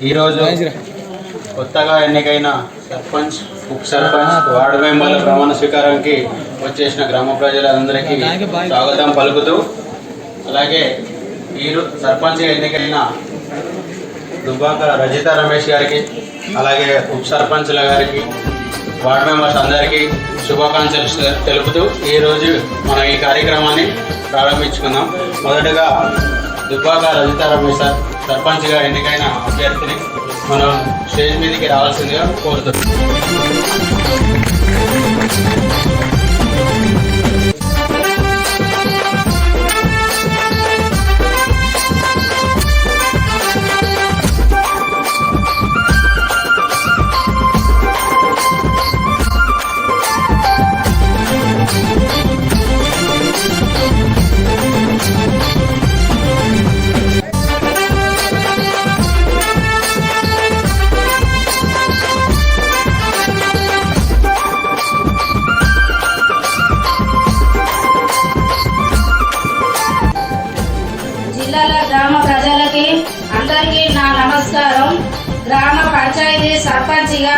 ఈరోజు కొత్తగా ఎన్నికైన సర్పంచ్, ఉప సర్పంచ్, వార్డు మెంబర్ల ప్రమాణ స్వీకారానికి వచ్చేసిన గ్రామ ప్రజలందరికీ స్వాగతం పలుకుతూ, అలాగే సర్పంచ్ ఎన్నికైన దుబ్బాక రజిత రమేష్ గారికి, అలాగే ఉప సర్పంచ్ల గారికి, వార్డు మెంబర్స్ అందరికీ శుభాకాంక్షలు తెలుపుతూ ఈరోజు మనం ఈ కార్యక్రమాన్ని ప్రారంభించుకుందాం. మొదటగా దుబ్బాక రజిత రమేష్ సర్పంచ్గా ఎన్నికైన అభ్యర్థిని మనం స్టేజ్ మీదకి రావాల్సిందిగా కోరుతున్నాం. జిల్లాల గ్రామ ప్రజలకి అందరికీ నా నమస్కారం. గ్రామ పంచాయతీ సర్పంచ్గా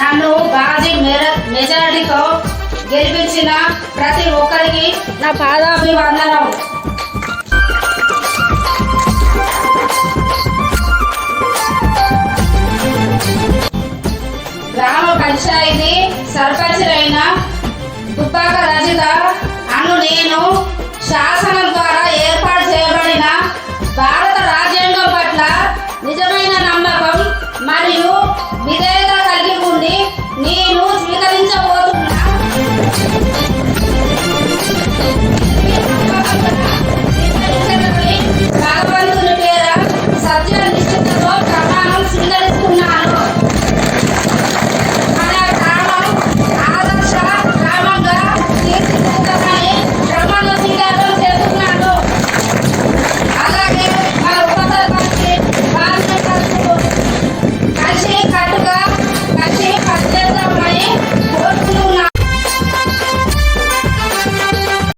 నన్ను భారీ మెజారిటీతో గెలిపించిన ప్రతి ఒక్కరికి నా పాదాభివందనం. గ్రామ పంచాయతీ సర్పంచ్లైన దుబ్బాక రజిత అను నేను శాసనం ద్వారా ఏర్పాటు చేయబడిన భారత రాజ్యాంగం పట్ల నిజమైన నమ్మకం మరియు విధేయత కలిగి ఉండి నేను స్వీకరించబోతున్నా